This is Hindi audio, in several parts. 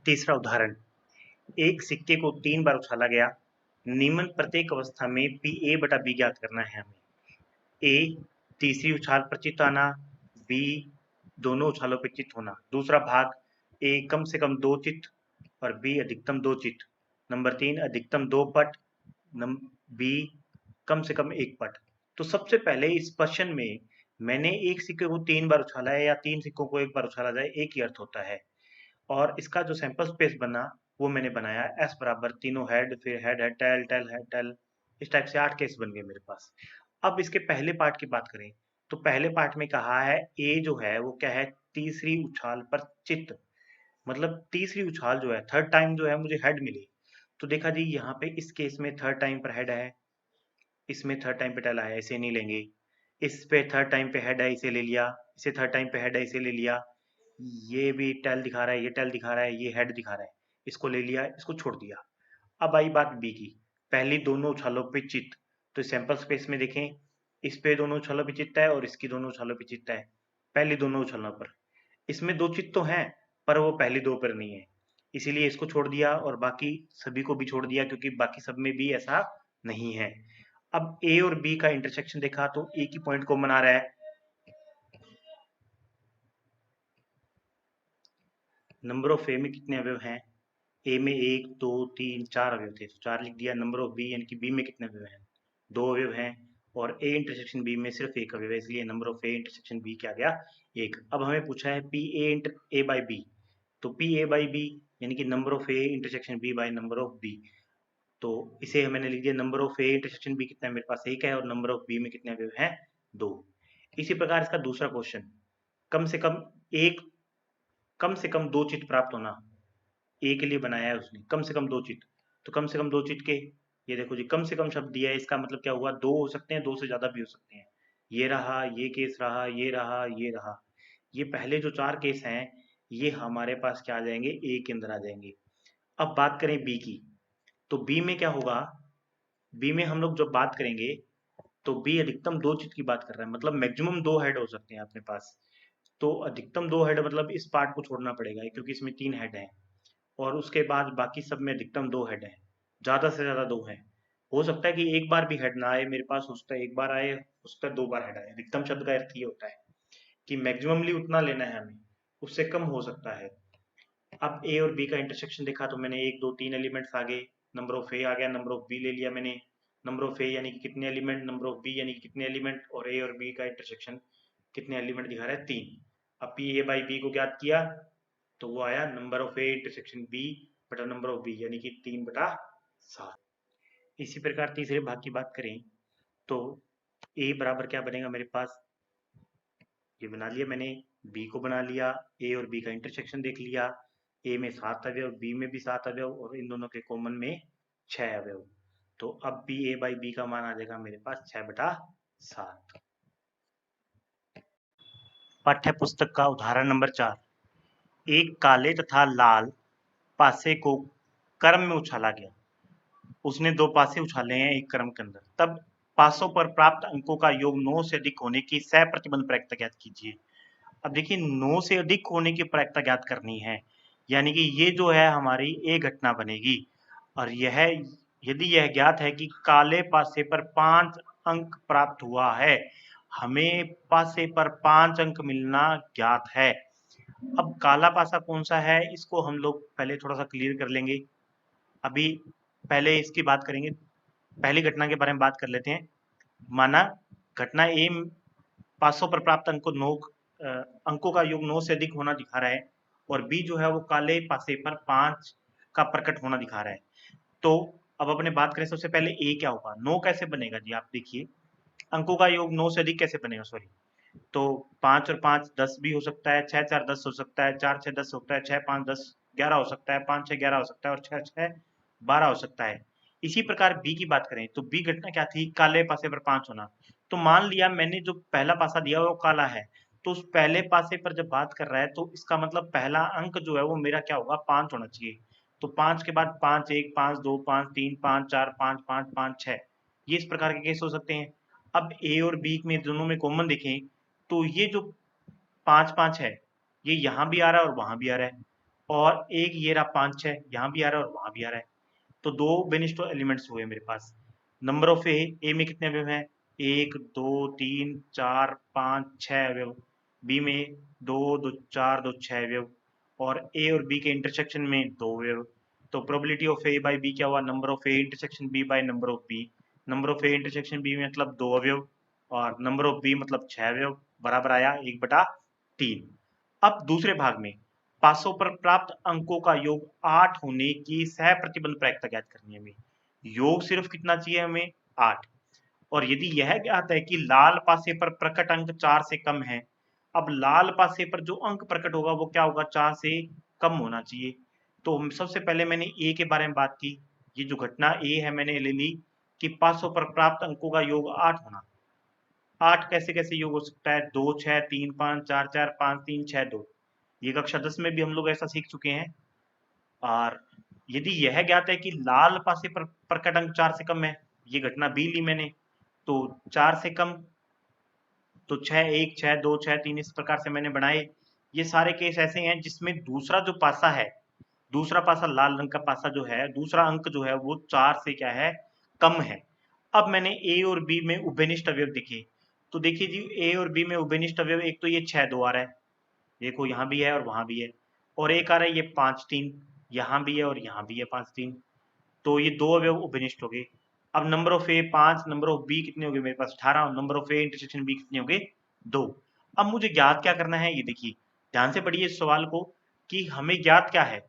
तीसरा उदाहरण, एक सिक्के को 3 बार उछाला गया। निम्न प्रत्येक अवस्था में पी ए बटा बी ज्ञात करना है हमें। ए तीसरी उछाल पर चित आना, बी दोनों उछालों पर चित होना। दूसरा भाग, ए कम से कम 2 चित और बी अधिकतम 2 चित। नंबर 3 अधिकतम 2 पट, बी कम से कम 1 पट। तो सबसे पहले इस क्वेश्चन में मैंने एक सिक्के को 3 बार उछाला है या 3 सिक्कों को 1 बार उछाला जाए, एक ही अर्थ होता है। और इसका जो सैंपल स्पेस बना वो मैंने बनाया एस बराबर तीनों हेड, फिर head head tail tail head tail, इस टाइप से 8 केस बन गए मेरे पास। अब इसके पहले पार्ट की बात करें तो पहले पार्ट में कहा है ए जो है वो क्या है, तीसरी उछाल पर चित, मतलब तीसरी उछाल जो है थर्ड टाइम जो है मुझे हेड मिली। तो देखा जी यहाँ पे इस केस में थर्ड टाइम पर हेड है, इसमें थर्ड टाइम पे टेल है, इसे नहीं लेंगे। इस पे थर्ड टाइम पे हेड है, इसे ले लिया। इसे थर्ड टाइम पे हेड है, इसे ले लिया। ये भी टेल दिखा रहा है, ये टेल दिखा रहा है, ये हेड दिखा रहा है, इसको ले लिया, इसको छोड़ दिया। अब आई बात बी की, पहली दोनों उछालों पे चित। तो सैंपल स्पेस में देखें, इस पे दोनों उछालों पे चित्त है और इसकी दोनों उछालों पे चित्त है, पहली दोनों उछालों पर। इसमें 2 चित्त तो हैं पर वो पहली 2 पर नहीं है, इसीलिए इसको छोड़ दिया और बाकी सभी को भी छोड़ दिया क्योंकि बाकी सब में भी ऐसा नहीं है। अब ए और बी का इंटरसेक्शन देखा तो एक ही पॉइंट कॉमन आ रहा है। नंबर ऑफ ए में कितने अवयव हैं? ए में 1 2 3 4 अवयव थे तो 4 लिख दिया। नंबर ऑफ बी यानी कि बी में कितने अवयव हैं? 2 अवयव हैं। और ए इंटरसेक्शन बी में सिर्फ 1 अवयव है, इसलिए number of A intersection B क्या गया? 1। अब हमें पूछा है P A inter A by B, तो पी ए बाई बी यानी कि number of A intersection B by number of B. तो इसे मैंने लिख दिया, number of A intersection B कितना है मेरे पास? 1 है और नंबर ऑफ बी में कितने अवयव हैं? 2। इसी प्रकार इसका दूसरा क्वेश्चन, कम से कम एक, कम से कम 2 चिट प्राप्त होना। ए के लिए बनाया है उसने, कम से कम 2 चिट। तो कम से कम 2 चिट के, ये देखो जी कम से कम शब्द दिया है, इसका मतलब क्या हुआ? 2 हो सकते हैं, 2 से ज्यादा भी हो सकते हैं। ये रहा, ये केस रहा, ये रहा, ये रहा। ये पहले जो 4 केस हैं ये हमारे पास क्या आ जाएंगे? ए के अंदर आ जाएंगे। अब बात करें बी की, तो बी में क्या होगा? बी में हम लोग जब बात करेंगे तो बी अधिकतम 2 चिट की बात कर रहा है, मतलब मैक्सिमम 2 हेड हो सकते हैं अपने पास। तो अधिकतम 2 हेड मतलब इस पार्ट को छोड़ना पड़ेगा क्योंकि इसमें 3 हेड हैं और उसके बाद बाकी सब में अधिकतम 2 हेड हैं, ज़्यादा से ज़्यादा 2 हैं। हो सकता है कि एक बार भी हेड ना आए मेरे पास, हो सकता है एक बार आए, हो सकता है 2 बार हेड आए। अधिकतम शब्द का अर्थ ये होता है कि मैक्सिममली उतना लेना है हमें, उससे कम हो सकता है। अब ए और बी का इंटरसेक्शन देखा तो मैंने 1 2 3 एलिमेंट्स आ गए, नंबर ऑफ ए आ गया, नंबर ऑफ बी ले लिया मैंने। नंबर ऑफ ए यानी कि कितने एलिमेंट, नंबर ऑफ बी यानी कि कितने एलिमेंट, और ए और बी का इंटरसेक्शन कितने एलिमेंट दिखा रहा है? 3। अब पी ए बाई बी को ज्ञात किया तो वो आया number of A intersection B बटा नंबर ऑफ बी यानी कि 3/7। इसी प्रकार तीसरे भाग की बात करें तो ए बराबर क्या बनेगा मेरे पास? ये बना लिया मैंने, बी को बना लिया, ए और बी का इंटरसेक्शन देख लिया। ए में 7 अवयव, बी में भी 7 अवयव और इन दोनों के कॉमन में 6 अवयव। तो अब बी ए बाई बी का मान आ जाएगा मेरे पास 6/7। पाठ्य पुस्तक का उदाहरण नंबर 4, एक काले तथा लाल पासे को क्रम में उछाला गया। उसने 2 पासे उछाले हैं एक क्रम के अंदर, तब पासों पर प्राप्त अंकों का योग 9 से अधिक होने की सहप्रतिबंध प्रायिकता ज्ञात कीजिए। अब देखिए 9 से अधिक होने की प्रायिकता ज्ञात करनी है, यानी कि ये जो है हमारी ए घटना बनेगी। और यह, यदि यह ज्ञात है कि काले पासे पर 5 अंक प्राप्त हुआ है, हमें पासे पर 5 अंक मिलना ज्ञात है। अब काला पासा कौन सा है इसको हम लोग पहले थोड़ा सा क्लियर कर लेंगे। अभी पहले इसकी बात करेंगे, पहली घटना के बारे में बात कर लेते हैं। माना घटना ए पासों पर प्राप्त अंकों का योग 9 से अधिक होना दिखा रहा है और बी जो है वो काले पासे पर 5 का प्रकट होना दिखा रहा है। तो अब अपने बात करें सबसे पहले ए क्या होगा? 9 कैसे बनेगा जी? आप देखिए अंकों का योग 9 से अधिक कैसे बनेगा? सॉरी, तो 5 और 5 10 भी हो सकता है, 6 4 10 हो सकता है, 4 6 10 होता है, 6 5 10 11 हो सकता है, 5 6 11 हो सकता है और 6 6 12 हो सकता है। इसी प्रकार बी की बात करें तो बी घटना क्या थी? काले पासे पर 5 होना। तो मान लिया मैंने जो पहला पासा दिया वो काला है, तो उस पहले पासे पर जब बात कर रहा है तो इसका मतलब पहला अंक जो है वो मेरा क्या होगा? 5 होना चाहिए। तो 5 के बाद 5 1 5 2 5 3 5 4 5 5 5 6, ये इस प्रकार के केस हो सकते हैं। अब ए और बी में दोनों में कॉमन देखें तो ये जो 5 5 है ये यहाँ भी आ रहा है और वहां भी आ रहा है, और एक ये रहा 5 6, यहाँ भी आ रहा है और वहाँ भी आ रहा है। तो दो बेनिस्टो एलिमेंट्स हुए मेरे पास। नंबर ऑफ ए में कितने अवयव हैं? 1 2 3 4 5 6 अवयव। बी में 2 2 4 2 6 अवयव। और ए और बी के इंटरसेक्शन में 2 अवयव। तो probability of A by B क्या हुआ? Number of A intersection B by number of B. Number of A intersection B मतलब 2 अवयव, और नंबर ऑफ बी मतलब 6 अवयव, बराबर आया 1/3। अब दूसरे भाग में पासों पर प्राप्त अंकों का योग 8 होने की सह प्रतिबंध प्रायिकता ज्ञात करनी है हमें। योग सिर्फ कितना चाहिए हमें? 8। और यदि यह ज्ञात है कि लाल पासे पर प्रकट अंक 4 से कम है। अब लाल पासे पर जो अंक प्रकट होगा वो क्या होगा? 4 से कम होना चाहिए। तो सबसे पहले मैंने ए के बारे में बात की। ये जो घटना ए है मैंने ले ली कि पासों पर प्राप्त अंकों का योग 8 होना। 8 कैसे कैसे योग हो सकता है? 2 6 3 5 4 4 5 3 6 2। ये कक्षा 10 में भी हम लोग ऐसा सीख चुके हैं। और यदि यह ज्ञात है कि लाल पासे पर प्रकट अंक 4 से कम है, ये घटना बी ली मैंने, तो 4 से कम तो 6 1 6 2 6 3 इस प्रकार से मैंने बनाए। ये सारे केस ऐसे हैं जिसमें दूसरा जो पासा है, दूसरा पासा लाल रंग का पासा जो है, दूसरा अंक जो है वो 4 से क्या है? कम है। अब मैंने ए और बी में उभयनिष्ठ अवयव देखे। तो देखिए जी, ए और बी में उभयनिष्ठ अवयव एक तो ये 6 2 आ रहा है, देखो यहाँ भी है और वहां भी है। और एक आ रहा है ये 5 3, यहाँ भी है और यहाँ भी है 5 3। तो ये दो अवयव उभयनिष्ठ हो गए। अब number of A 5, number of B कितने हो गए मेरे पास? 18, और number of A intersection B कितने हो गए? 2। अब मुझे ज्ञात क्या करना है, ये देखिए ध्यान से पढ़िए इस सवाल को, कि हमें ज्ञात क्या है?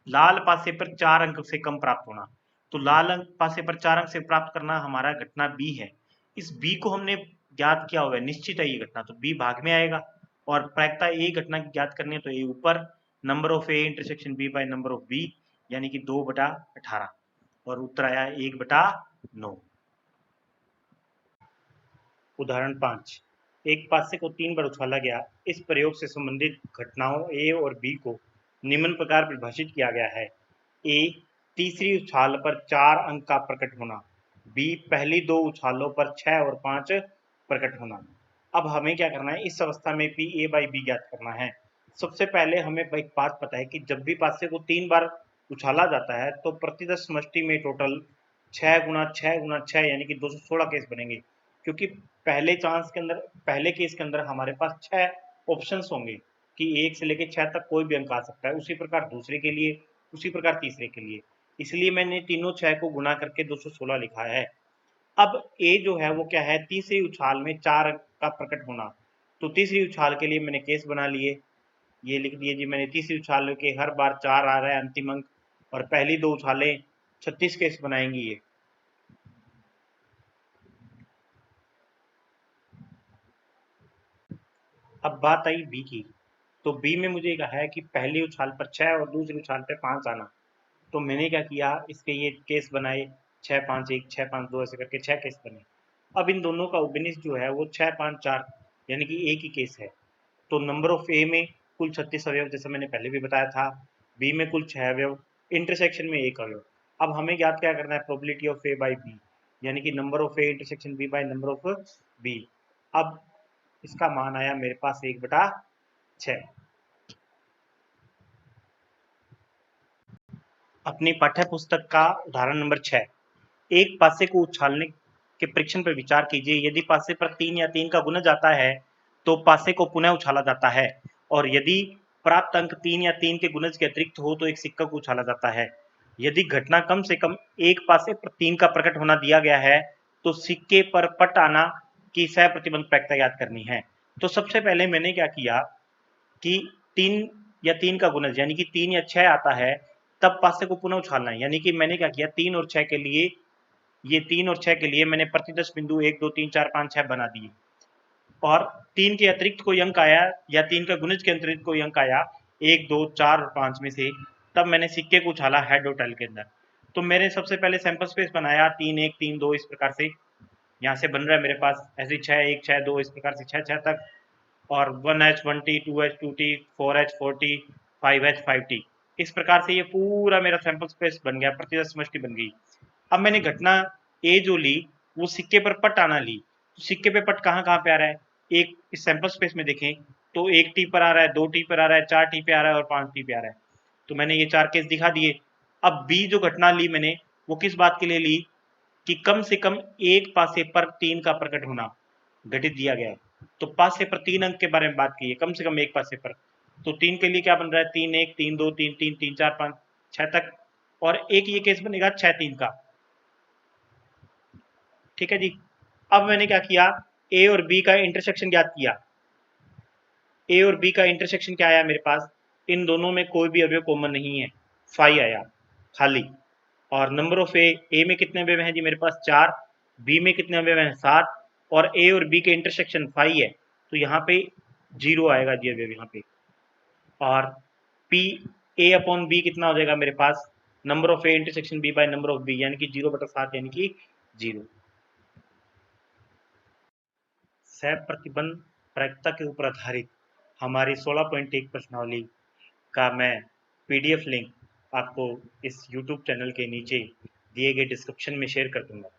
लाल पासे पर 4 अंक से कम प्राप्त होना। तो लाल अंक पासे पर 4 अंक से प्राप्त करना हमारा घटना बी है। इस बी को हमने ज्ञात किया हुआ है, निश्चित है ये घटना, तो बी भाग में आएगा। और प्रायिकता ए घटना की ज्ञात करनी है तो ए ऊपर, number of A intersection B by number of B, यानी कि 2/18। और उत्तर आया 1/9। उदाहरण 5। एक पासे को 3 बार उछाला गया। इस प्रयोग से संबंधित घटनाओं ए और बी को निम्न प्रकार परिभाषित किया गया है। ए, तीसरी उछाल पर 4 अंक का प्रकट होना। बी, पहली 2 उछालों पर 6 और 5 प्रकट होना। अब हमें क्या करना है? इस अवस्था में पी ए बाई बी ज्ञात करना है। सबसे पहले हमें एक बात पता है कि जब भी पासे को 3 बार उछाला जाता है तो प्रतिदश समष्टि में टोटल 6 गुना 6 गुना 6 यानी कि 216 केस बनेंगे। क्योंकि पहले केस के अंदर हमारे पास 6 ऑप्शंस होंगे कि 1 से लेकर 6 तक कोई भी अंक आ सकता है। उसी प्रकार दूसरे के लिए, उसी प्रकार तीसरे के लिए। इसलिए मैंने तीनों 6 को गुना करके 216 लिखा है। अब ए जो है वो क्या है? तीसरी उछाल में 4 अंक का प्रकट होना। तो तीसरी उछाल के लिए मैंने केस बना लिए, ये लिख दिए जी मैंने। तीसरी उछाल के हर बार 4 आ रहा है अंतिम अंक, और पहली 2 उछालें 36 केस बनाएंगी ये। अब बात आई बी की। तो बी में मुझे कहा है कि पहली उछाल पर 6 और दूसरी उछाल पर 5 आना। तो मैंने क्या किया, इसके ये केस बनाए, 6 5 1 6 5 2 ऐसे करके 6 केस बने। अब इन दोनों का उपनिष जो है वो 6 5 4 यानी कि एक ही केस है। तो नंबर ऑफ ए में कुल 36 अवयव, जैसे मैंने पहले भी बताया था। बी में कुल 6 अवयव, इंटरसेक्शन में 1 अवयव। अब हमें ज्ञात क्या करना है? Probability of A by B, यानी कि number of A intersection B by number of B. अब इसका मान आया मेरे पास 1/6। अपनी पाठ्य पुस्तक का उदाहरण नंबर 6। एक पासे को उछालने के परीक्षण पर विचार कीजिए। यदि पासे पर 3 या 3 का गुणज आता है तो पासे को पुनः उछाला जाता है, और यदि प्राप्त अंक 3 या 3 के गुणज के अतिरिक्त हो तो एक सिक्का को उछाला जाता है। यदि घटना कम से कम एक पासे पर 3 का प्रकट होना दिया गया है तो सिक्के पर पट आना की सह प्रतिबंध प्रायिकता याद करनी है। तो सबसे पहले मैंने क्या किया कि 3 या 3 का गुणज यानी कि 3 या 6 आता है, तब पासे को पुनः उछालना है। यानी कि मैंने क्या किया, 3 और 6 के लिए, ये 3 और 6 के लिए मैंने प्रतिदश बिंदु 1 2 3 4 5 6 बना दिए। और 3 के अतिरिक्त कोई अंक आया या 3 का गुणज के अतिरिक्त कोई अंक आया 1 2 4 और 5 में से, तब मैंने सिक्के को उछाला हेड और टेल के अंदर। तो मैंने सबसे पहले सैंपल स्पेस बनाया 3 1 3 2 इस प्रकार से। यहाँ से बन रहा है मेरे पास ऐसे 6 1 6 2 इस प्रकार से 6 6 तक। और 1H 1T 2H 2T 4H 4T 5H 5T इस प्रकार से ये पूरा मेरा सैंपल स्पेस बन गया, प्रतिदश समष्टि बन गई। अब मैंने घटना ए जो ली वो सिक्के पर पट आना ली। तो सिक्के पे पट कहाँ कहाँ पे आ रहा है? एक इस सैंपल स्पेस में देखें तो 1 टी पर आ रहा है, 2 टी पर आ रहा है, 4 टी पे आ रहा है और 5 टी पे आ रहा है। तो मैंने ये 4 केस दिखा दिए। अब बी जो घटना ली मैंने वो किस बात के लिए ली कि कम से कम एक पासे पर 3 का प्रकट होना घटित दिया गया है। तो पासे पर 3 अंक के बारे में बात की है, कम से कम एक पासे पर। तो 3 के लिए क्या बन रहा है, 3 1 3 2 3 3 3 4 5 6 तक, और एक ये केस बनेगा 6 3 का। ठीक है जी। अब मैंने क्या किया, ए और बी का इंटरसेक्शन ज्ञात किया। ए और बी का इंटरसेक्शन क्या आया मेरे पास, इन दोनों में कोई भी अवयव कॉमन नहीं है, 5 आया खाली। और नंबर ऑफ ए में कितने अवयव हैं जी मेरे पास 4, बी में कितने अवयव हैं 7, और ए और बी के इंटरसेक्शन 5 है, तो यहाँ पे 0 आएगा जी अवयव यहाँ पे। और पी ए अपॉन बी कितना हो जाएगा मेरे पास, number of A intersection B by number of B, यानी कि 0/7 यानी कि 0। सह प्रतिबंध प्रायिकता के ऊपर आधारित हमारी 16.1 प्रश्नावली का मैं पीडीएफ लिंक आपको इस यूट्यूब चैनल के नीचे दिए गए डिस्क्रिप्शन में शेयर कर दूंगा।